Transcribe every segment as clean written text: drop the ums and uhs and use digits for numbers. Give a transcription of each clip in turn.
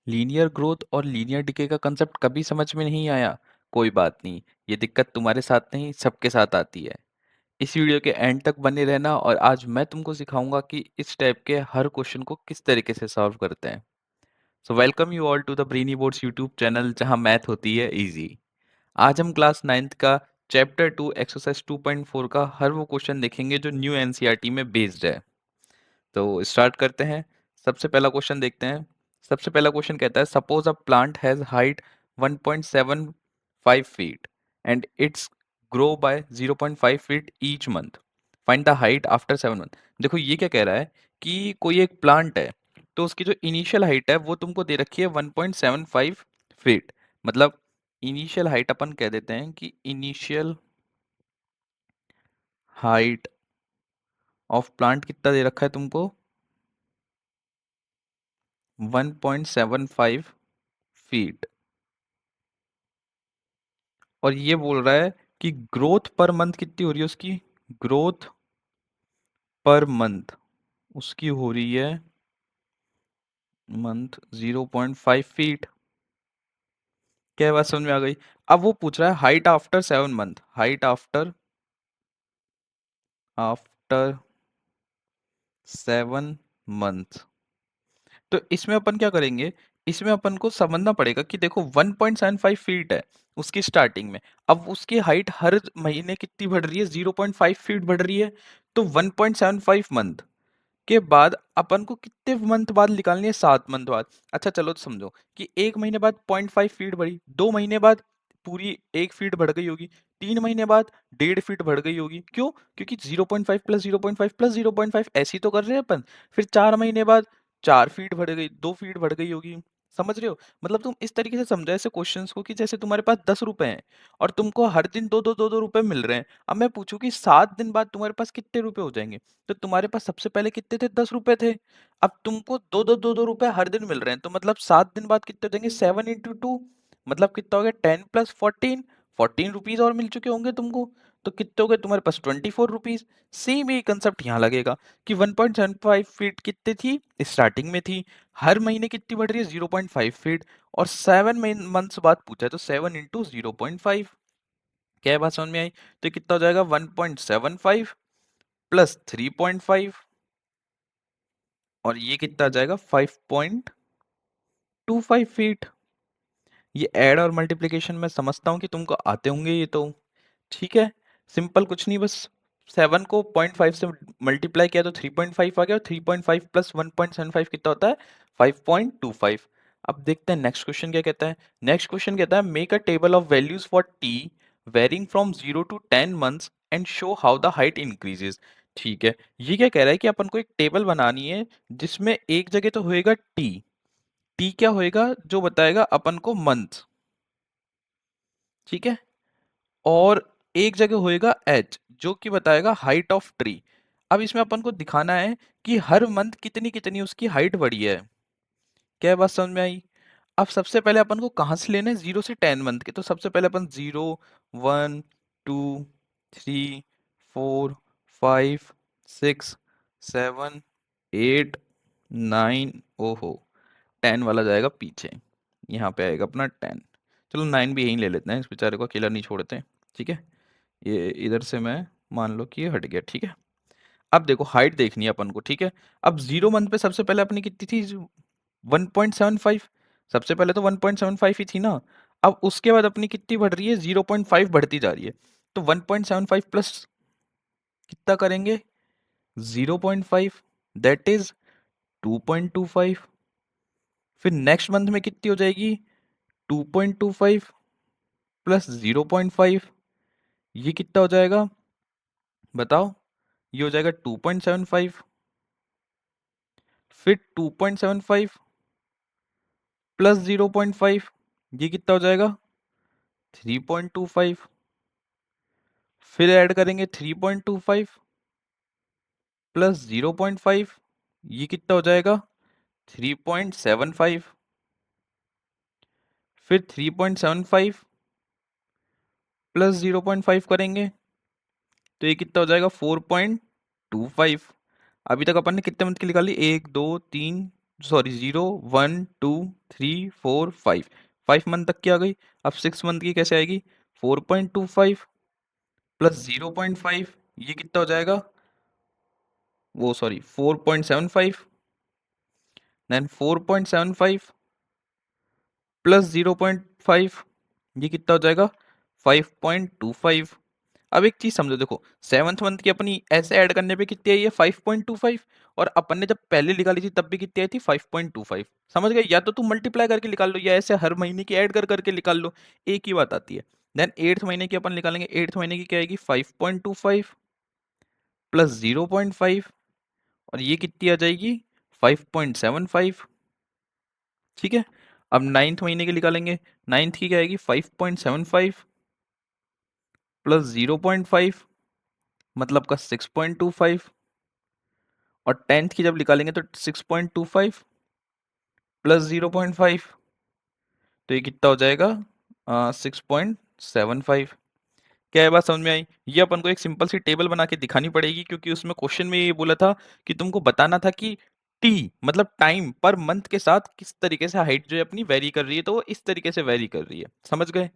Linear growth और linear decay का concept कभी समझ में नहीं आया? कोई बात नहीं, ये दिक्कत तुम्हारे साथ नहीं सबके साथ आती है। इस वीडियो के एंड तक बने रहना और आज मैं तुमको सिखाऊंगा कि इस टाइप के हर क्वेश्चन को किस तरीके से सॉल्व करते हैं। So welcome you all to the Brainy Boards YouTube channel जहां मैथ होती है इजी। आज हम क्लास 9th का चैप्टर 2 एक्सरसाइज 2.4 का हर वो क्वेश्चन देखेंगे जो न्यू एनसीईआरटी में बेस्ड है। तो स्टार्ट करते हैं। सबसे पहला क्वेश्चन देखते हैं। सबसे पहला क्वेश्चन कहता है suppose a plant has height 1.75 feet and it's grow by 0.5 feet each month. Find the height after 7 month. देखो ये क्या कह रहा है कि कोई एक प्लांट है तो उसकी जो इनिशियल हाइट है वो तुमको दे रखी है 1.75 फीट। मतलब इनिशियल हाइट अपन कह देते हैं कि इनिशियल हाइट ऑफ प्लांट कितना दे रखा है तुमको 1.75 फीट। और ये बोल रहा है कि ग्रोथ पर मंथ कितनी हो रही है उसकी, ग्रोथ पर मंथ उसकी हो रही है मंथ 0.5 फीट। क्या बात समझ में आ गई? अब वो पूछ रहा है height after 7 month, height after after 7 month. तो इसमें अपन क्या करेंगे, इसमें अपन को समझना पड़ेगा कि देखो 1.75 फीट है उसकी स्टार्टिंग में। अब उसकी हाइट हर महीने कितनी बढ़ रही है, 0.5 फीट बढ़ रही है। तो 1.75 मंथ के बाद अपन को कितने मंथ बाद निकालनी है, 7 मंथ बाद। अच्छा चलो तो समझो कि 1 महीने बाद 0.5 फीट बढ़ी, 2 महीने बाद पूरी 1 फीट बढ़ गई होगी, 3 महीने बाद 1.5 फीट बढ़ गई होगी। क्यों? क्योंकि 0.5 प्लस 0.5 प्लस 0.5 ऐसी तो कर रहे हैं अपन। फिर 4 महीने बाद 4 फीट बढ़ गई, 2 फीट बढ़ गई होगी। समझ रहे हो? मतलब तुम इस तरीके से समझो ऐसे क्वेश्चंस को कि जैसे तुम्हारे पास 10 रुपए हैं और तुमको हर दिन दो रुपए मिल रहे हैं। अब मैं पूछूं कि 7 दिन बाद तुम्हारे पास कितने रुपए हो जाएंगे, तो तुम्हारे पास सबसे पहले कितने थे, 10 रुपए थे। अब तुमको दो रुपए हर दिन मिल रहे हैं, तो मतलब 7 दिन बाद कितने हो जाएंगे, 7 इंटू 2, मतलब कितना हो गया 10 + 14, 14 रुपीज और मिल चुके होंगे तुमको। तो कितने हो गए तुम्हारे पास, 24 रुपीज। सेम ये कंसेप्ट यहाँ लगेगा कि 1.75 फीट कितने थी, स्टार्टिंग में थी। हर महीने कितनी बढ़ रही है, 0.5 फीट। और 7 मंथ्स बाद पूछा है तो 7 इंटू 0.5। क्या है बात समझ में आई? तो ये कितना हो जाएगा, 1.75 प्लस 3.5 और ये कितना आ जाएगा 5.25 फीट। ये ऐड और मल्टीप्लिकेशन में समझता हूँ कि तुमको आते होंगे ये तो। ठीक है, सिंपल कुछ नहीं, बस 7 को 0.5 से मल्टीप्लाई किया तो 3.5 आ गया, और 3.5 प्लस 1.75 कितना होता है, 5.25। अब देखते हैं नेक्स्ट क्वेश्चन क्या कहता है। नेक्स्ट क्वेश्चन कहता है make a table of values for T varying from 0 to 10 months and show how the height increases. ठीक है, ये क्या कह रहा है कि अपन को एक टेबल बनानी है जिसमें एक जगह तो होएगा टी, टी क्या होएगा जो बताएगा अपन को मंथ, ठीक है, और एक जगह होएगा एच जो कि बताएगा हाइट ऑफ ट्री। अब इसमें अपन को दिखाना है कि हर मंथ कितनी कितनी उसकी हाइट बढ़ी है। क्या बात समझ में आई? अब सबसे पहले अपन को कहाँ से लेना है, 0 से 10 मंथ के। तो सबसे पहले अपन 0, 1, 2, 3, 4, 5, 6, 7, 8, 9, ओहो 10 वाला जाएगा पीछे, यहाँ पे आएगा अपना 10। चलो 9 भी यहीं ले लेते हैं, इस बेचारे को अकेला नहीं छोड़ते। ठीक है, ये इधर से मैं मान लो कि ये हट गया। ठीक है, अब देखो हाइट देखनी है अपन को। ठीक है, अब 0 मंथ पे सबसे पहले अपनी कितनी थी, 1.75। सबसे पहले तो 1.75 ही थी ना। अब उसके बाद अपनी कितनी बढ़ रही है, 0.5 बढ़ती जा रही है। तो 1.75 प्लस कितना करेंगे, 0.5, दैट इज 2.25। फिर नेक्स्ट मंथ में कितनी हो जाएगी, 2.25 प्लस 0.5, ये कितना हो जाएगा बताओ, ये हो जाएगा 2.75। फिर 2.75 प्लस 0.5, ये कितना हो जाएगा 3.25। फिर ऐड करेंगे 3.25 प्लस 0.5, ये कितना हो जाएगा 3.75। फिर 3.75 प्लस 0.5 करेंगे तो ये कितना हो जाएगा 4.25। अभी तक अपन ने कितने मंथ की निकाली, 1 2 3 सॉरी 0 1 2 3 4 5, 5 मंथ तक की आ गई। अब 6 मंथ की कैसे आएगी? 4.25 प्लस 0.5, ये कितना हो जाएगा? वो सॉरी 4.75, देन 4.75 प्लस 0.5, ये कितना हो जाएगा? 5.25। अब एक चीज समझो, देखो 7th मंथ की अपनी ऐसे ऐड करने पे कितनी आई है? 5.25। और अपन ने जब पहले निकाली थी तब भी कितनी आई थी? 5.25। समझ गए? या तो तुम मल्टीप्लाई करके निकाल लो या ऐसे हर महीने की ऐड कर करके निकाल लो, एक ही बात आती है। देन 8th महीने की अपन निकालेंगे। 8th महीने की क्या आएगी? 5.25 प्लस 0.5, और ये कितनी आ जाएगी? 5.75। ठीक है। अब 9th महीने की निकालेंगे। 9th की क्या आएगी? 5.75 प्लस 0.5, मतलब का 6.25। और 10th की जब निकालेंगे तो 6.25 प्लस 0.5, तो ये कितना हो जाएगा? 6.75। क्या ये बात समझ में आई? ये अपन को एक सिंपल सी टेबल बना के दिखानी पड़ेगी, क्योंकि उसमें क्वेश्चन में ये बोला था कि तुमको बताना था कि टी मतलब टाइम पर मंथ के साथ किस तरीके से हाइट जो है अपनी वेरी कर रही है, तो वो इस तरीके से वेरी कर रही है। समझ गए?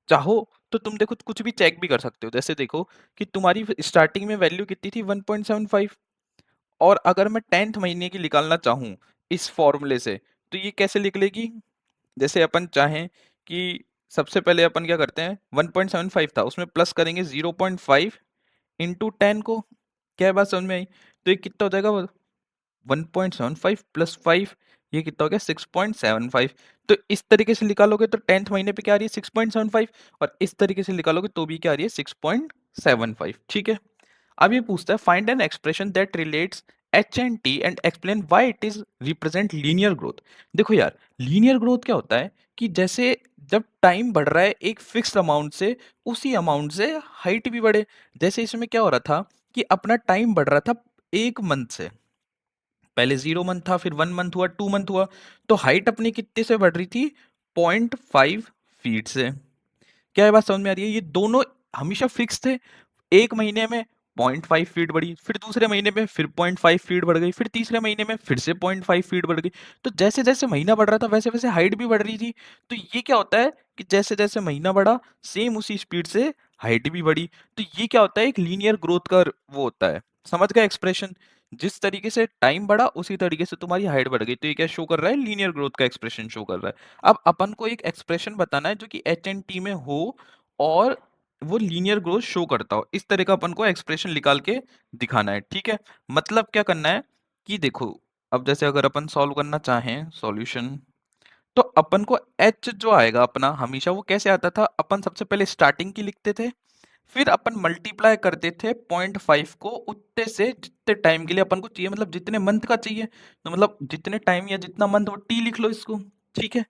चाहो तो तुम देखो कुछ भी चेक भी कर सकते हो। जैसे देखो कि तुम्हारी स्टार्टिंग में वैल्यू कितनी थी? 1.75। और अगर मैं 10th महीने की निकालना चाहूँ इस फॉर्मूले से, तो ये कैसे निकलेगी? जैसे अपन चाहें कि सबसे पहले अपन क्या करते हैं, 1.75 था उसमें प्लस करेंगे 0.5 इंटू 10 को। क्या बात समझ में आई? तो ये कितना हो जाएगा? 1.75 प्लस 5, ये कितना हो गया? 6.75। तो इस तरीके से निकालोगे तो 10th महीने पे क्या आ रही है? 6.75। और इस तरीके से निकालोगे तो भी क्या आ रही है? 6.75। ठीक है। अब ये पूछता है find an expression that relates H and T and explain why it is represent linear growth. देखो यार, लीनियर ग्रोथ क्या होता है कि जैसे जब टाइम बढ़ रहा है एक फिक्स अमाउंट से, उसी अमाउंट से हाइट भी बढ़े। जैसे इसमें क्या हो रहा था कि अपना टाइम बढ़ रहा था एक मंथ से, पहले 0 मंथ था, फिर 1 मंथ हुआ, 2 मंथ हुआ, तो हाइट अपनी कितने से बढ़ रही थी? 0.5 फीट से। क्या ये बात समझ में आ रही है? ये दोनों हमेशा फिक्स थे। एक महीने में 0.5 फीट बढ़ी, फिर दूसरे महीने में फिर 0.5 फीट बढ़ गई, फिर तीसरे महीने में फिर से 0.5 फीट बढ़ गई। तो जैसे जैसे महीना बढ़ रहा था वैसे वैसे हाइट भी बढ़ रही थी। तो ये क्या होता है कि जैसे जैसे महीना बढ़ा सेम उसी स्पीड से हाइट भी बढ़ी। तो ये क्या होता है? एक लीनियर ग्रोथ का वो होता है। समझ गए एक्सप्रेशन? जिस तरीके से टाइम बढ़ा उसी तरीके से तुम्हारी हाइट बढ़ गई, तो ये क्या शो कर रहा है? लीनियर ग्रोथ का एक्सप्रेशन शो कर रहा है। अब अपन को एक एक्सप्रेशन बताना है जो कि एच एंड टी में हो और वो लीनियर ग्रोथ शो करता हो। इस तरह का अपन को एक्सप्रेशन निकाल के दिखाना है। ठीक है। मतलब क्या करना है कि देखो, अब जैसे अगर अपन सॉल्व करना चाहें सॉल्यूशन, तो अपन को एच जो आएगा अपना हमेशा वो कैसे आता था? अपन सबसे पहले स्टार्टिंग की लिखते थे, फिर अपन मल्टीप्लाई करते थे 0.5 को उतने से जितने टाइम के लिए अपन को चाहिए, मतलब जितने मंथ का चाहिए, तो मतलब जितने टाइम या जितना मंथ, वो टी लिख लो इसको। ठीक है।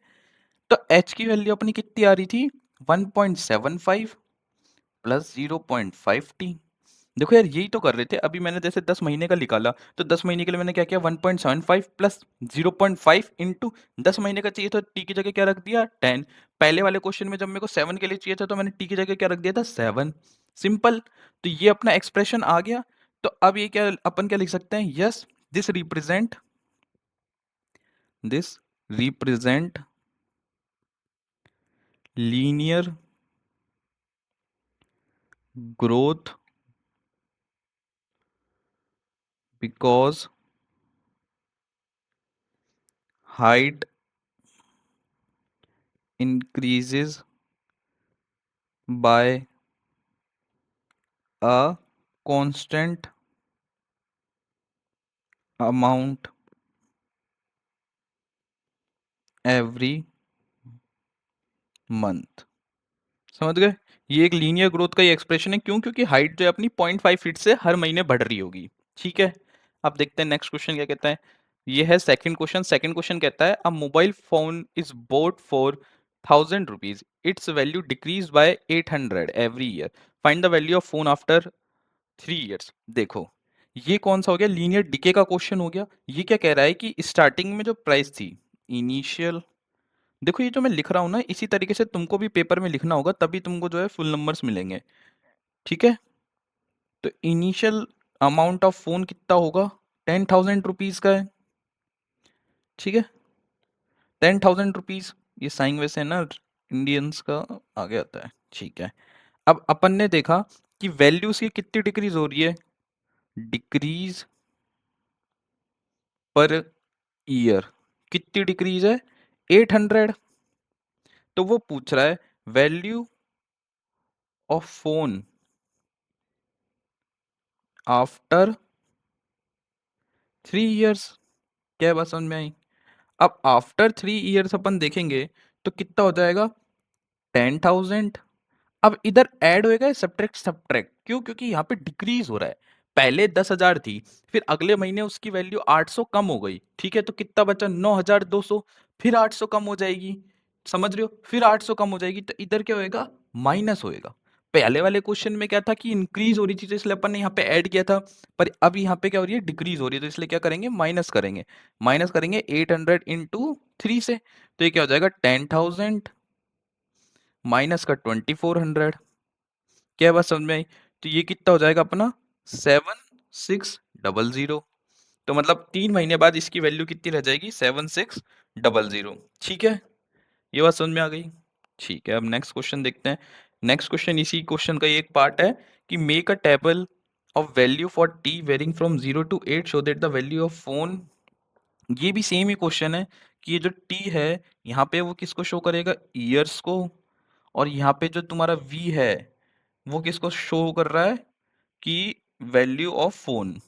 तो एच की वैल्यू अपनी कितनी आ रही थी? 1.75 प्लस 0.5 टी। देखो यार, यही तो कर रहे थे अभी। मैंने जैसे 10 महीने का निकाला, तो 10 महीने के लिए मैंने क्या किया? 1.75 प्लस 0.5 इंटू 10 महीने का चाहिए तो टी की जगह क्या रख दिया? 10। पहले वाले क्वेश्चन में जब मेरे को 7 के लिए चाहिए था तो मैंने टी की जगह क्या रख दिया था? 7। सिंपल। तो ये अपना एक्सप्रेशन आ गया। तो अब ये क्या अपन क्या लिख सकते हैं? Yes, this represent linear growth because height increases by a constant amount every month। समझ गए? ये एक लीनियर ग्रोथ का ही एक्सप्रेशन है। क्यों? क्योंकि हाइट जो है अपनी 0.5 फीट से हर महीने बढ़ रही होगी। ठीक है। अब देखते हैं नेक्स्ट क्वेश्चन क्या कहता है। ये है सेकंड क्वेश्चन। सेकंड क्वेश्चन कहता है अ mobile phone is boat for 1000 rupees, it's value decrease by 800 every year, find the value of phone after 3 years. देखो, ये कौन सा हो गया? लीनियर डिके का क्वेश्चन हो गया। ये क्या कह रहा है कि स्टार्टिंग में जो प्राइस थी, इनिशियल, देखो ये जो मैं लिख रहा हूं ना, इसी तरीके से तुमको भी पेपर में लिखना होगा, तभी तुमको जो है फुल नंबर्स मिलेंगे। ठीक है। तो इनिशियल अमाउंट ऑफ फोन कितना होगा? 10,000 रुपीज का है। ठीक है, 10,000 रुपीज, ये साइन वैसे है ना इंडियंस का आगे आता है। ठीक है, अब अपन ने देखा कि वैल्यूज की कितनी डिक्रीज हो रही है, डिक्रीज पर ईयर, कितनी डिक्रीज है, 800। तो वो पूछ रहा है value of phone after 3 years. क्या बात समझ में आई? अब आफ्टर 3 इयर्स अपन देखेंगे तो कितना हो जाएगा, 10,000। अब इधर ऐड होएगा सब्ट्रैक्ट सब्ट्रैक्ट, क्यों? क्योंकि यहाँ पे डिक्रीज हो रहा है। पहले 10,000 थी, फिर अगले महीने उसकी वैल्यू 800 कम हो गई, ठीक है, तो कितना बचा, 9,200। फिर 800 कम हो जाएगी, समझ रहे हो, फिर 800 कम हो जाएगी, तो इधर क्या होएगा, माइनस होएगा। पहले वाले क्वेश्चन में क्या था कि इंक्रीज हो रही थी, तो इसलिए अपन ने यहाँ पे ऐड किया था, पर अब यहाँ पे क्या हो रही है, डिक्रीज हो रही है, तो इसलिए क्या करेंगे, माइनस करेंगे। माइनस करेंगे 800 इंटू 3 से, तो ये क्या हो जाएगा, 10,000 माइनस का 2,400। क्या बात समझ में आई? तो ये कितना हो जाएगा अपना, 7,600। तो मतलब 3 महीने बाद इसकी वैल्यू कितनी रह जाएगी, 7,600। ठीक है, ये बात समझ में आ गई। ठीक है, अब नेक्स्ट क्वेश्चन देखते हैं। नेक्स्ट क्वेश्चन इसी क्वेश्चन का एक पार्ट है कि make a table of value for T varying from 0 to 8 show that the value of phone. ये भी सेम ही क्वेश्चन है कि ये जो टी है यहाँ पे वो किसको शो करेगा, ईयर्स को, और यहाँ पे जो तुम्हारा वी है वो किसको शो कर रहा है, कि वैल्यू ऑफ फोन।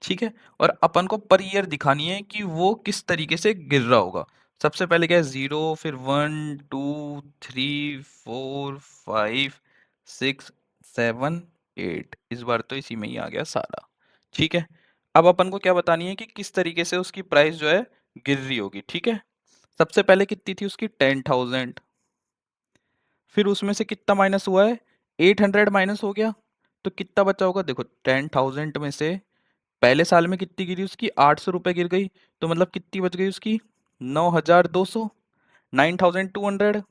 ठीक है, और अपन को पर ईयर दिखानी है कि वो किस तरीके से गिर रहा होगा। सबसे पहले क्या है, 0, फिर 1, 2, 3, 4, 5, 6, 7, 8। इस बार तो इसी में ही आ गया सारा। ठीक है, अब अपन को क्या बतानी है कि किस तरीके से उसकी प्राइस जो है गिर रही होगी। ठीक है, सबसे पहले कितनी थी उसकी, 10,000। फिर उसमें से कितना माइनस हुआ है, 800 माइनस हो गया, तो कितना बचा होगा, देखो 10,000 में से पहले साल में कितनी गिरी उसकी, 800 रुपये गिर गई, तो मतलब कितनी बच गई उसकी, 9,200, 9,200।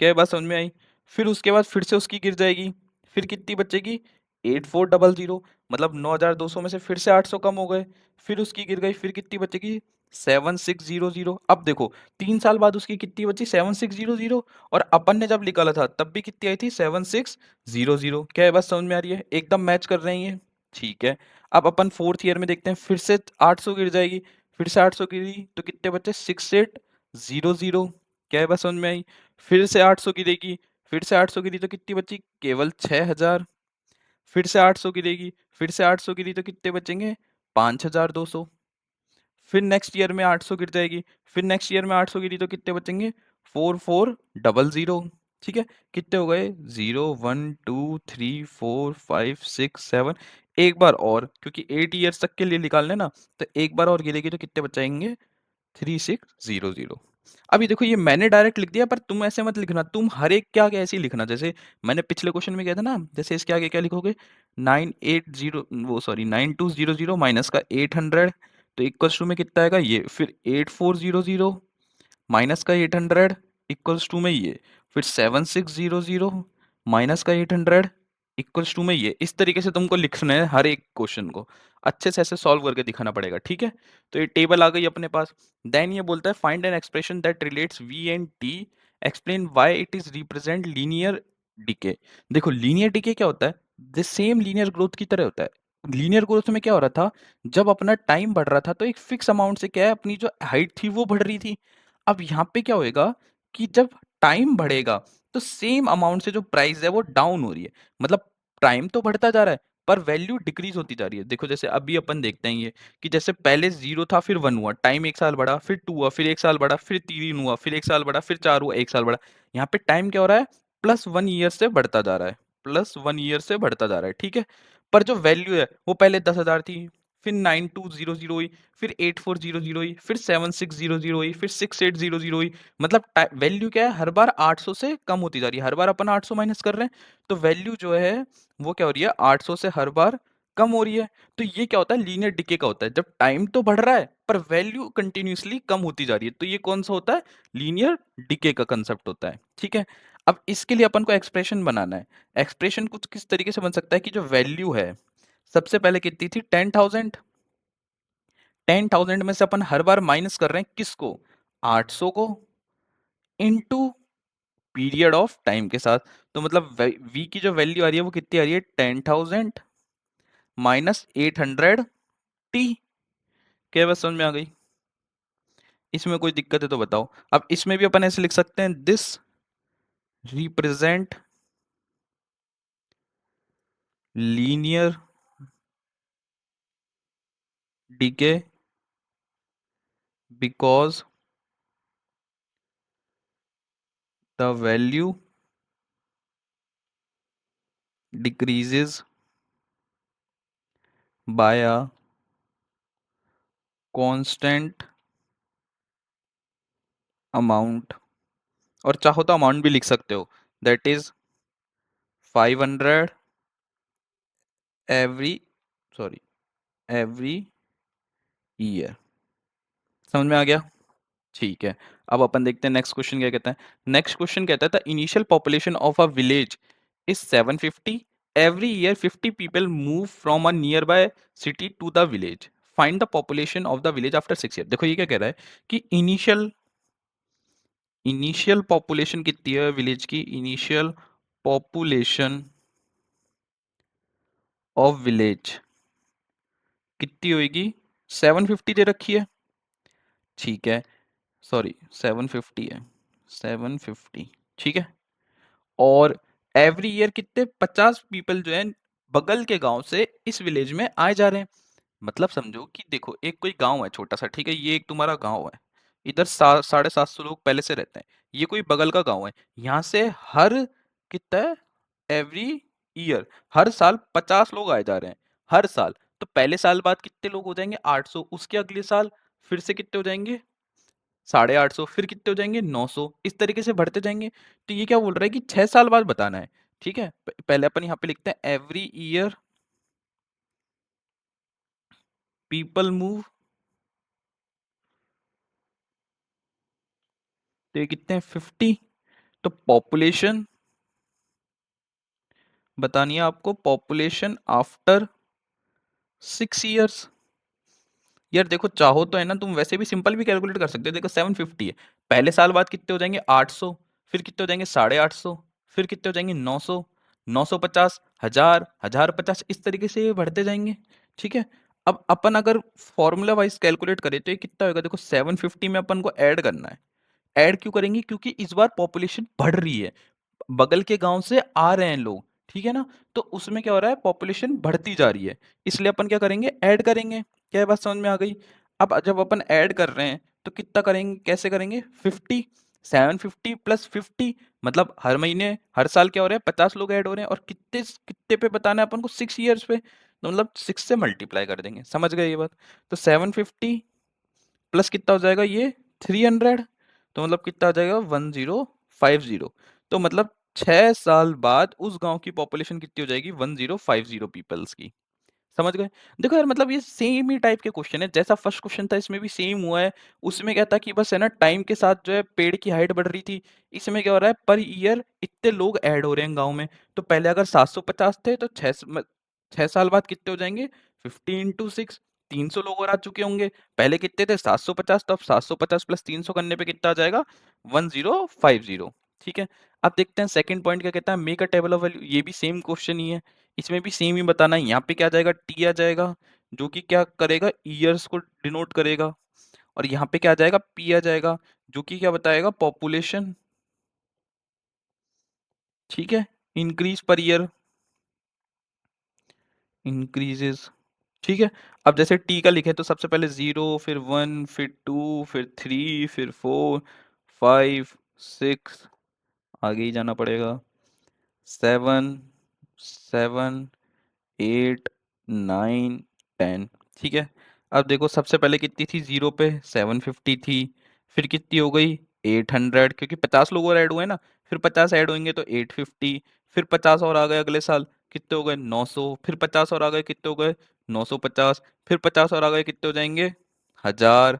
क्या ये बात समझ में आई? फिर उसके बाद फिर से उसकी गिर जाएगी, फिर कितनी बचेगी, 8,400, मतलब 9,200 में से फिर से 800 कम हो गए, फिर उसकी गिर गई, फिर कितनी बचेगी, 7,600। अब देखो 3 साल बाद उसकी कितनी बची, 7,600, और अपन ने जब निकाला था तब भी कितनी आई थी, 7,600। क्या ये बात समझ में आ रही है, एकदम मैच कर रहे हैं ये। ठीक है, अब अपन फोर्थ ईयर में देखते हैं, फिर से 800 गिर जाएगी, फिर से 800 गिरी, तो कितने बचे, 6,800। क्या ये बात समझ में आई? फिर से 800 गिरेगी, फिर से 800 गिरी, तो कितनी बची, केवल 6,000। फिर से 800 गिरेगी, फिर से 800 गिरी, तो कितने बचेंगे, 5,200। फिर नेक्स्ट ईयर में 800 गिर जाएगी, फिर नेक्स्ट ईयर में 800 गिरी, तो कितने बचेंगे, 4,400। ठीक है, कितने हो गए, 0, 1, 2, 3, 4, 5, 6, 7। एक बार और, क्योंकि 8 ईयर्स तक के लिए निकालने ना, तो एक बार और गिरेगी, तो कितने बचाएंगे, 3,600। अभी देखो ये मैंने डायरेक्ट लिख दिया, पर तुम ऐसे मत लिखना, तुम हर एक के आगे ऐसे ही लिखना, जैसे मैंने पिछले क्वेश्चन में किया था ना, जैसे इसके आगे क्या लिखोगे, 980, वो सॉरी 9,200 माइनस का 800, तो इक्वल्स टू में कितना आएगा ये, फिर 8,400 माइनस का 800 इक्वल्स टू में ये, फिर 7,600 माइनस का 800 इक्वल्स टू में ये। इस तरीके से तुमको लिखना है हर एक क्वेश्चन को, अच्छे से ऐसे सॉल्व करके दिखाना पड़ेगा। ठीक है, तो ये टेबल आ गई अपने पास। देन ये बोलता है find an expression that relates V and T, explain why it is represent linear decay. देखो लीनियर डिके क्या होता है, द सेम लीनियर ग्रोथ की तरह होता है। लीनियर ग्रोथ में क्या हो रहा था, जब अपना टाइम बढ़ रहा था तो एक फिक्स अमाउंट से क्या है, अपनी जो हाइट थी वो बढ़ रही थी। अब यहाँ पे क्या होएगा कि जब टाइम बढ़ेगा तो सेम अमाउंट से जो प्राइस है वो डाउन हो रही है, मतलब टाइम तो बढ़ता जा रहा है पर वैल्यू डिक्रीज होती जा रही है। देखो जैसे अभी अपन देखते हैं ये कि जैसे पहले 0 था, फिर 1 हुआ, टाइम एक साल बढ़ा, फिर 2 हुआ, फिर एक साल बढ़ा, फिर 3 हुआ, फिर एक साल बढ़ा, फिर 4 हुआ, एक साल बढ़ा। यहाँ पे टाइम क्या हो रहा है, +1 ईयर से बढ़ता जा रहा है, +1 ईयर से बढ़ता जा रहा है। ठीक है, पर जो वैल्यू है वो पहले 10,000 थी, फिर 9,200 हुई, फिर 8,400 हुई, फिर 7,600 हुई, फिर 6,800 हुई। मतलब वैल्यू क्या है, हर बार 800 से कम होती जा रही है, हर बार अपन 800 माइनस कर रहे हैं, तो वैल्यू जो है वो क्या हो रही है, 800 से हर बार कम हो रही है। तो ये क्या होता है, लीनियर डिके का होता है, जब टाइम तो बढ़ रहा है पर वैल्यू कंटिन्यूअसली कम होती जा रही है, तो ये कौन सा होता है, लीनियर डिके का कंसेप्ट होता है। ठीक है, अब इसके लिए अपन को एक्सप्रेशन बनाना है। एक्सप्रेशन कुछ किस तरीके से बन सकता है कि जो वैल्यू है, सबसे पहले कितनी थी, 10,000, 10,000 में से अपन हर बार माइनस कर रहे हैं किसको, 800 को, इनटू पीरियड ऑफ टाइम के साथ। तो मतलब v की जो वैल्यू आ रही है वो कितनी आ रही है, 10,000 माइनस 800t। क्या बस समझ में आ गई? इसमें कोई दिक्कत है तो बताओ। अब इसमें भी अपन ऐसे लिख सकते हैं, this represent linear decay because the value decreases by a constant amount। और चाहो तो अमाउंट भी लिख सकते हो, that is 500 every, sorry, every year. समझ में आ गया? ठीक है। अब अपन देखते हैं नेक्स्ट क्वेश्चन क्या कहता है। नेक्स्ट क्वेश्चन कहता है the initial population of a village is 750, every year 50 people move from a nearby city to the village, find the population of the village after 6 year. देखो ये क्या कह रहा है कि इनिशियल पॉपुलेशन कितनी है विलेज की, इनिशियल पॉपुलेशन ऑफ विलेज कितनी होगी, 750 दे रखी है, ठीक है, सॉरी 750 है, 750, ठीक है। और एवरी ईयर कितने 50 पीपल जो है बगल के गांव से इस विलेज में आए जा रहे हैं। मतलब समझो कि देखो एक कोई गांव है छोटा सा, ठीक है, ये एक तुम्हारा गांव है, इधर 750 लोग पहले से रहते हैं, ये कोई बगल का गांव है, यहाँ से हर कितना है, एवरी ईयर, हर साल 50 लोग आए जा रहे हैं, हर साल। तो पहले साल बाद कितने लोग हो जाएंगे, 800, उसके अगले साल फिर से कितने हो जाएंगे, 850, फिर कितने हो जाएंगे, 900, इस तरीके से बढ़ते जाएंगे। तो ये क्या बोल रहा है कि 6 साल बाद बताना है, ठीक है। पहले अपन यहाँ पे लिखते हैं एवरी ईयर पीपल मूव, तो ये कितने हैं, 50। तो पॉपुलेशन बतानी है आपको, पॉपुलेशन आफ्टर 6 ईयर्स। यार देखो चाहो तो है ना, तुम वैसे भी सिंपल भी कैलकुलेट कर सकते हो। देखो 750 है, पहले साल बाद कितने हो जाएंगे, 800, फिर कितने हो जाएंगे, 850, फिर कितने हो जाएंगे, 900, 950, 1000, 1050, इस तरीके से ये बढ़ते जाएंगे, ठीक है। अब अपन अगर फॉर्मूला वाइज कैलकुलेट करें तो ये कितना होगा, देखो 750 में अपन को ऐड करना है। ऐड क्यों करेंगे, क्योंकि इस बार पॉपुलेशन बढ़ रही है, बगल के गांव से आ रहे हैं लोग, ठीक है ना। तो उसमें क्या हो रहा है, पॉपुलेशन बढ़ती जा रही है, इसलिए अपन क्या करेंगे, ऐड करेंगे। क्या ये बात समझ में आ गई? अब जब अपन ऐड कर रहे हैं तो कितना करेंगे, कैसे करेंगे, 50, 750 प्लस 50, मतलब हर महीने हर साल क्या हो रहा है, 50 लोग ऐड हो रहे हैं, और कितने कितने पे बताना है अपन को, 6 ईयर्स पे, तो मतलब 6 से मल्टीप्लाई कर देंगे। समझ गए ये बात? तो 750 प्लस कितना हो जाएगा ये, 300, तो मतलब कितना आ जाएगा, 1050। तो मतलब 6 साल बाद उस गांव की पॉपुलेशन कितनी हो जाएगी, 1050 पीपल्स की। समझ गए? देखो यार मतलब ये सेम ही टाइप के क्वेश्चन है, जैसा फर्स्ट क्वेश्चन था इसमें भी सेम हुआ है। उसमें क्या था कि बस है ना टाइम के साथ जो है पेड़ की हाइट बढ़ रही थी, इसमें क्या हो रहा है, पर ईयर इतने लोग ऐड हो रहे हैं गांव में। तो पहले अगर 750 थे तो 6 साल बाद कितने हो जाएंगे, 50 × 6, 300 लोग और आ चुके होंगे। पहले कितने थे, 750, तो अब 750 प्लस 300 करने पे कितना आ जाएगा, 1050, ठीक है। अब देखते हैं सेकंड पॉइंट क्या कहता है, make a table of value. ये भी सेम क्वेश्चन ही है, इसमें भी सेम ही बताना है। यहाँ पे क्या आ जाएगा, टी आ जाएगा, जो कि क्या करेगा, ईयर्स को डिनोट करेगा। और यहाँ पे क्या आ जाएगा, पी आ जाएगा, जो कि क्या बताएगा, पॉपुलेशन, ठीक है, इंक्रीज पर ईयर, इंक्रीजेस, ठीक है। अब जैसे टी का लिखे तो सबसे पहले 0, फिर 1, फिर 2, फिर 3, फिर 4, 5, 6, आगे ही जाना पड़ेगा, 7, 7, 8, 9, 10, ठीक है। अब देखो सबसे पहले कितनी थी, 0 पे 750 थी, फिर कितनी हो गई, 800, क्योंकि 50 लोग और ऐड हुए ना, फिर 50 ऐड होंगे तो 850, फिर 50 और आ गए अगले साल, कितने हो गए, 900, फिर 50 और आ गए, कितने हो गए, 950, फिर 50 और आ गए, कितने हो जाएंगे, 1000,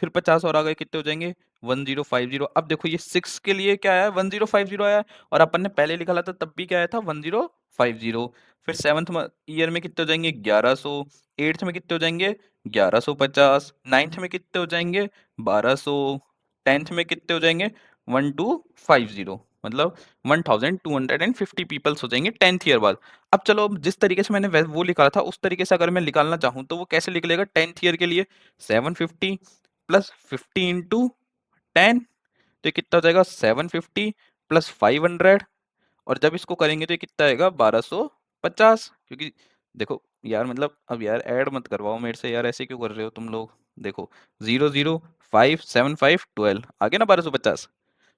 फिर 50 और आ गए, कितने हो जाएंगे 1050। अब देखो ये 6 के लिए क्या आया, 1050 आया, और अपन ने पहले निकाला था तब भी क्या आया था 1050। फिर सेवन्थ ईयर में कितने हो जाएंगे 1100, एट्थ में कितने हो जाएंगे 1150, नाइन्थ में कितने हो जाएंगे 1200, टेंथ में कितने हो जाएंगे 1250, मतलब 1250 पीपल्स हो जाएंगे टेंथ ईयर बाद। अब चलो, जिस तरीके से मैंने वो लिखा था उस तरीके से अगर मैं निकालना चाहूँ तो वो कैसे निकलेगा टेंथ ईयर के लिए, 750 प्लस 50 इंटू 10, तो ये कितना हो जाएगा 750 प्लस 500, और जब इसको करेंगे तो ये कितना आएगा 1250। क्योंकि देखो यार, मतलब अब यार ऐड मत करवाओ मेरे से यार, ऐसे क्यों कर रहे हो तुम लोग। देखो 00 5 7 5 12 आगे ना 1250।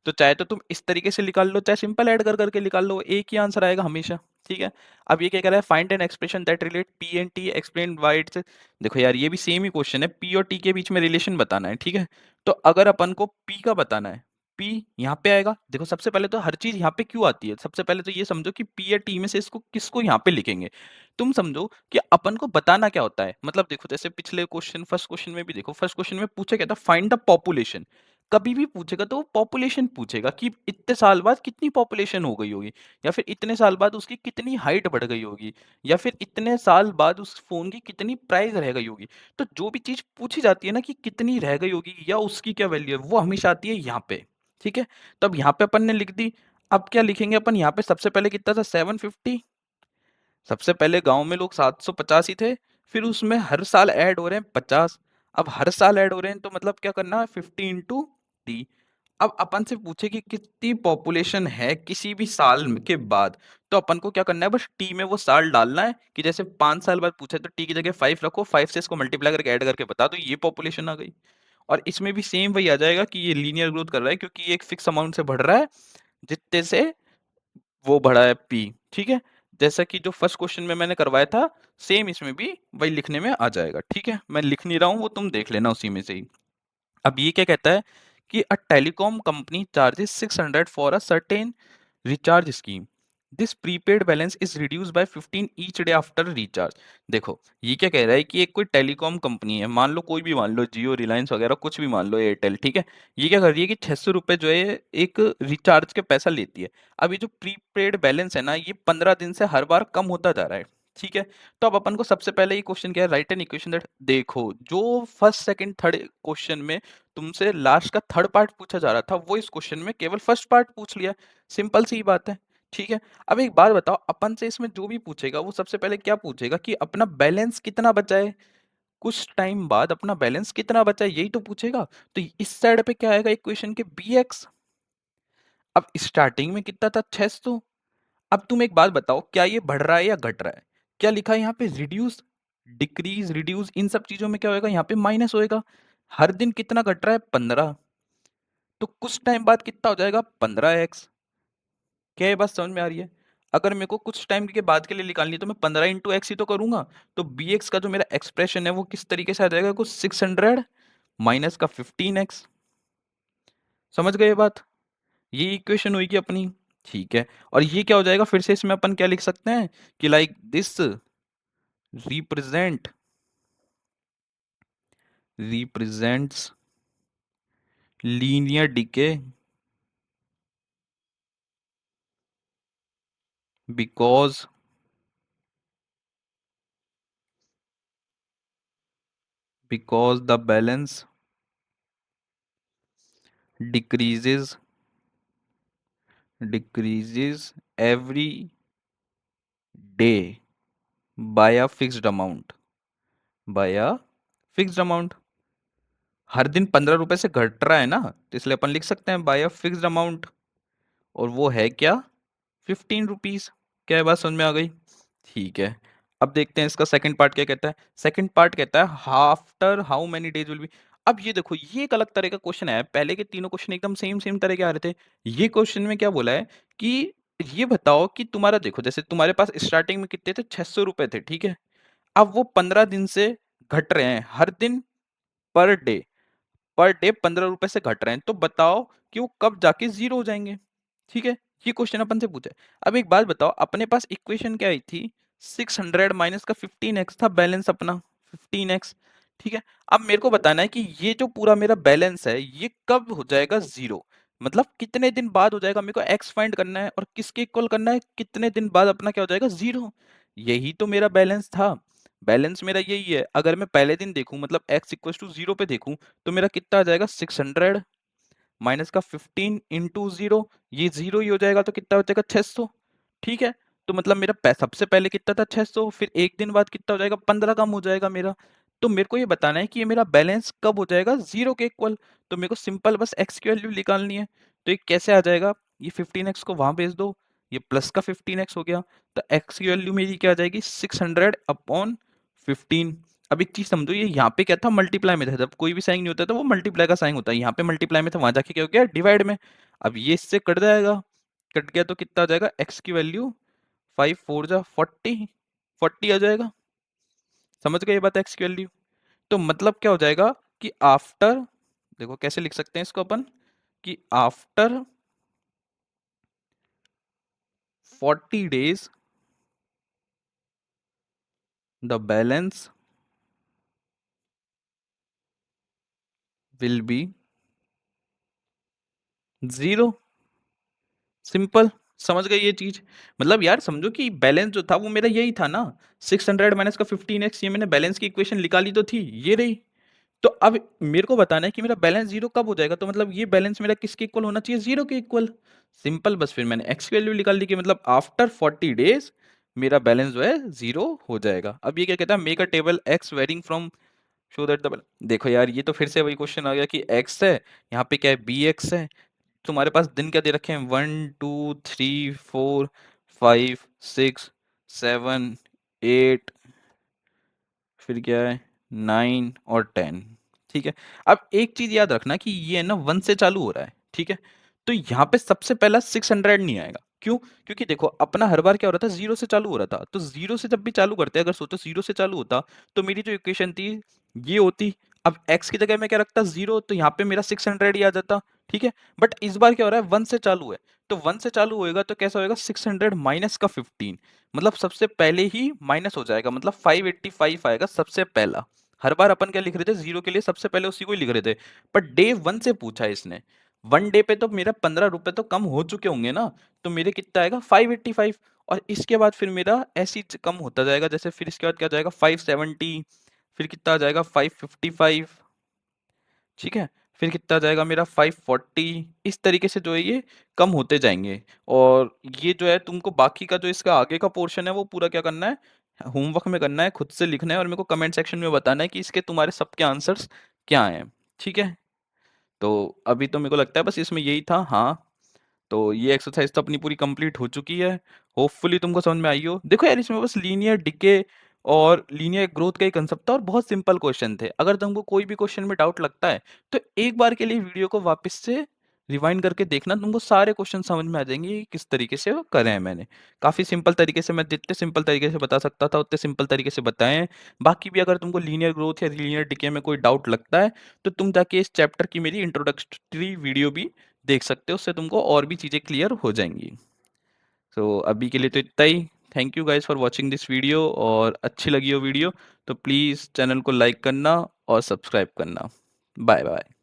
तो चाहे तो तुम इस तरीके से निकाल लो, चाहे सिंपल ऐड कर करके निकाल लो, एक ही आंसर आएगा हमेशा। ठीक है। अब ये क्या कह रहा है, find an expression that relate P and T explain why it's. देखो यार, ये भी सेम ही क्वेश्चन है, पी और टी के बीच में रिलेशन बताना है। ठीक है। तो अगर अपन को पी का बताना है, पी यहाँ पे आएगा। देखो सबसे पहले तो हर चीज यहाँ पे क्यों आती है, सबसे पहले तो ये समझो कि पी या टी में से इसको किसको यहाँ पे लिखेंगे। तुम समझो कि अपन को बताना क्या होता है, मतलब देखो जैसे पिछले क्वेश्चन, फर्स्ट क्वेश्चन में भी देखो, फर्स्ट क्वेश्चन में पूछा क्या था, फाइंड द पॉपुलेशन। कभी भी पूछेगा तो वो पॉपुलेशन पूछेगा कि इतने साल बाद कितनी पॉपुलेशन हो गई होगी, या फिर इतने साल बाद उसकी कितनी हाइट बढ़ गई होगी, या फिर इतने साल बाद उस फोन की कितनी प्राइस रह गई होगी। तो जो भी चीज पूछी जाती है ना कि कितनी रह गई होगी या उसकी क्या वैल्यू है, वो हमेशा आती है यहाँ पे। ठीक है। तो अब यहाँ पे अपन ने लिख दी। अब क्या लिखेंगे अपन यहाँ पे, सबसे पहले कितना था 750। सबसे पहले गांव में लोग 750 ही थे, फिर उसमें हर साल ऐड हो रहे हैं 50। अब हर साल ऐड हो रहे हैं तो मतलब क्या करना है 50 इंटू टी। अब अपन से पूछे कि कितनी पॉपुलेशन है किसी भी साल के बाद, तो अपन को क्या करना है, बस टी में वो साल डालना है। कि जैसे 5 साल बाद पूछे तो टी की जगह 5 रखो, 5 से इसको मल्टीप्लाई करके ऐड करके बता दो, ये पॉपुलेशन आ गई। और इसमें भी सेम वही आ जाएगा कि ये लीनियर ग्रोथ कर रहा है, क्योंकि ये एक फिक्स अमाउंट से बढ़ रहा है जितने से वो बढ़ा है पी। ठीक है। जैसा कि जो फर्स्ट क्वेश्चन में मैंने करवाया था, सेम इसमें भी वही लिखने में आ जाएगा। ठीक है, मैं लिख नहीं रहा हूँ, वो तुम देख लेना उसी में से ही। अब ये क्या कहता है कि a telecom company charges 600 for a certain recharge scheme, this prepaid balance is reduce by 15 each day after recharge. देखो ये क्या कह रहा है कि एक कोई टेलीकॉम कंपनी है, मान लो कोई भी, मान लो जियो, रिलायंस वगैरह कुछ भी, मान लो एयरटेल। ठीक है। ये क्या कर रही है कि 600 रुपये जो है एक रिचार्ज के पैसा लेती है। अब ये जो प्रीपेड बैलेंस है ना, ये 15 दिन से हर बार कम होता जा रहा है। ठीक है। तो अब अपन को सबसे पहले ये क्वेश्चन क्या है, राइट एन इक्वेशन दैट, देखो जो फर्स्ट सेकंड थर्ड क्वेश्चन में तुमसे लास्ट का थर्ड पार्ट पूछा जा रहा था, वो इस क्वेश्चन में केवल फर्स्ट पार्ट पूछ लिया। सिंपल सी बात है। ठीक है। अब एक बात बताओ, अपन से इसमें जो भी पूछेगा वो सबसे पहले क्या पूछेगा कि अपना बैलेंस कितना बचा है, कुछ टाइम बाद अपना बैलेंस कितना बचा है, यही तो पूछेगा। तो इस साइड पे क्या आएगा इक्वेशन के बी एक्स। अब स्टार्टिंग में कितना था 600। अब तुम एक बात बताओ, क्या ये बढ़ रहा है या घट रहा है। क्या लिखा है यहाँ पे, रिड्यूस, डिक्रीज, रिड्यूस, इन सब चीजों में क्या होएगा, यहाँ पे माइनस होएगा। हर दिन कितना घट रहा है 15, तो कुछ टाइम बाद कितना हो जाएगा 15x। क्या ये बात समझ में आ रही है। अगर मेरे को कुछ टाइम के बाद के लिए निकालनी है तो मैं 15 इंटू एक्स ही तो करूंगा। तो बी एक्स का जो मेरा एक्सप्रेशन है वो किस तरीके से आ जाएगा, कुछ 600 माइनस का 15x। समझ गए ये बात। ये इक्वेशन हुई कि अपनी। ठीक है। और ये क्या हो जाएगा, फिर से इसमें अपन क्या लिख सकते हैं कि like this represent represents linear decay because the balance decreases every day by a fixed amount, by a fixed amount। हर दिन 15 रुपए से घट रहा है ना, तो इसलिए अपन लिख सकते हैं बाय अ फिक्स्ड अमाउंट। और वो है क्या, 15 रुपीज। क्या है, बात समझ में आ गई। ठीक है। अब देखते हैं इसका सेकंड पार्ट क्या कहता है। सेकंड पार्ट कहता है after how many days will be. अब ये देखो, ये एक अलग तरह का क्वेश्चन है, पहले के तीनों क्वेश्चन एकदम सेम सेम तरह के आ रहे थे। ये क्वेश्चन में क्या बोला है कि ये बताओ कि तुम्हारा, देखो जैसे तुम्हारे पास स्टार्टिंग में कितने थे, 600 रुपए थे। ठीक है। अब वो 15 दिन से घट रहे हैं, हर दिन पर डे 15 रुपए से घट रहे हैं, तो बताओ कि वो कब जाके जीरो हो जाएंगे। ठीक है। ये क्वेश्चन अपन से पूछा है। अब एक बात बताओ, अपने पास इक्वेशन क्या आई थी, 600 माइनस का 15x था बैलेंस अपना, 15x। ठीक है? अब मेरे को बताना है कि ये जो पूरा मेरा बैलेंस है, ये कब हो जाएगा 0? मतलब कितने दिन बाद हो जाएगा? मेरे को x फाइंड करना है और किसके इक्वल करना है? कितने दिन बाद अपना क्या हो जाएगा? 0। यही तो मेरा बैलेंस था। बैलेंस मेरा यही है। अगर मैं पहले दिन देखूँ मतलब x इक्वल्स टू 0 पे देखूँ, तो मेरा कितना आ जाएगा? 600 माइनस का 15 इंटू 0, ये 0 ही हो जाएगा तो कितना हो जाएगा? 600। ठीक है? तो मतलब मेरा सबसे पहले कितना था? 600, फिर एक दिन बाद कितना हो जाएगा? 15 कम हो जाएगा मेरा। तो मेरे को ये बताना है कि ये मेरा बैलेंस कब हो जाएगा? 0 के इक्वल। तो मेरे को सिंपल बस x की वैल्यू निकालनी है। तो ये कैसे आ जाएगा? ये 15x को वहां भेज दो, ये प्लस का 15x हो गया, तो x की वैल्यू मेरी क्या आ जाएगी? 600 अपॉन 15। अब एक चीज समझो, ये यहाँ पे क्या था? मल्टीप्लाई में था। जब कोई भी साइन नहीं होता तो वो मल्टीप्लाई का साइन होता है। यहाँ पे मल्टीप्लाई में था, वहां जाके क्या हो गया? डिवाइड में। अब ये इससे कट जाएगा, कट गया तो कितना आ जाएगा? x की वैल्यू 5 4 जा 40, 40 आ जाएगा। समझ गए ये बात? x की वैल्यू। तो मतलब क्या हो जाएगा कि आफ्टर, देखो कैसे लिख सकते हैं इसको अपन, कि after 40 days the balance will be 0। Simple. समझ गए ये चीज? मतलब यार समझो कि बैलेंस जो था वो मेरा यही था ना, 600 माइनस का 15x, ये मैंने बैलेंस की इक्वेशन निकाली तो थी, ये रही। तो अब मेरे को बताना है कि मेरा बैलेंस 0 कब हो जाएगा? तो मतलब ये बैलेंस मेरा किसके इक्वल होना चाहिए? 0 के इक्वल। सिंपल, बस फिर मैंने x की वैल्यू निकाल ली कि मतलब आफ्टर 40 डेज मेरा बैलेंस जो है 0 हो जाएगा। अब ये क्या कहता है? Make a table x varying from show that the, देखो यार ये तो फिर से वही क्वेश्चन आ गया कि x है, यहाँ पे क्या है? bx है। तुम्हारे पास दिन क्या दे रखे हैं? 1 2 3 4 5 6 7 8, फिर क्या है? 9 और 10। ठीक है? अब एक चीज याद रखना कि ये है ना 1 से चालू हो रहा है। ठीक है? तो यहाँ पे सबसे पहला 600 नहीं आएगा। क्यों? क्योंकि देखो अपना हर बार क्या हो रहा था? 0 से चालू हो रहा था। तो 0 से जब भी चालू करते हैं, अगर सोचो 0 से चालू होता, तो मेरी जो इक्वेशन थी ये होती। अब x की जगह मैं क्या रखता? 0, तो यहाँ पे मेरा 600 ही आ जाता। ठीक है? बट इस बार क्या हो रहा है? 1 से चालू है। तो 1 से चालू होएगा तो कैसा होएगा? 600 माइनस का 15, मतलब सबसे पहले ही माइनस हो जाएगा, मतलब 585 आएगा सबसे पहला। हर बार अपन क्या लिख रहे थे? 0 के लिए सबसे पहले उसी को ही लिख रहे थे। पर डे 1 से पूछा है इसने। 1 डे पे तो मेरा 15 रुपए तो कम हो चुके होंगे ना। तो मेरे कितना आएगा? 585। और इसके बाद फिर मेरा ऐसे ही कम होता जाएगा। जैसे फिर इसके बाद क्या जाएगा? 570, फिर कितना आ जाएगा? 555। ठीक है? फिर कितना जाएगा मेरा? 540। इस तरीके से जो है ये कम होते जाएंगे। और ये जो है तुमको बाकी का जो इसका आगे का पोर्शन है वो पूरा क्या करना है? होमवर्क में करना है, खुद से लिखना है और मेरे को कमेंट सेक्शन में बताना है कि इसके तुम्हारे सबके आंसर्स क्या हैं। ठीक है? तो अभी तो मेरे को लगता है बस इसमें यही था। हाँ, तो ये एक्सरसाइज तो अपनी पूरी कंप्लीट हो चुकी है। होपफुली तुमको समझ में आई हो। देखो यार इसमें बस लीनियर डिके और लीनियर ग्रोथ का ही कंसेप्ट था और बहुत सिंपल क्वेश्चन थे। अगर तुमको कोई भी क्वेश्चन में डाउट लगता है तो एक बार के लिए वीडियो को वापस से रिवाइंड करके देखना, तुमको सारे क्वेश्चन समझ में आ जाएंगे कि किस तरीके से वो करे हैं मैंने। काफ़ी सिंपल तरीके से, मैं जितने सिंपल तरीके से बता सकता था उतने सिंपल तरीके से बताए हैं। बाकी भी अगर तुमको लीनियर ग्रोथ या लीनियर डिके में कोई डाउट लगता है तो तुम जाके इस चैप्टर की मेरी इंट्रोडक्टरी वीडियो भी देख सकते हो, उससे तुमको और भी चीज़ें क्लियर हो जाएंगी। तो अभी के लिए तो इतना ही। Thank you guys for watching this video, और अच्छी लगी हो वीडियो तो प्लीज़ चैनल को लाइक करना और सब्सक्राइब करना। Bye bye.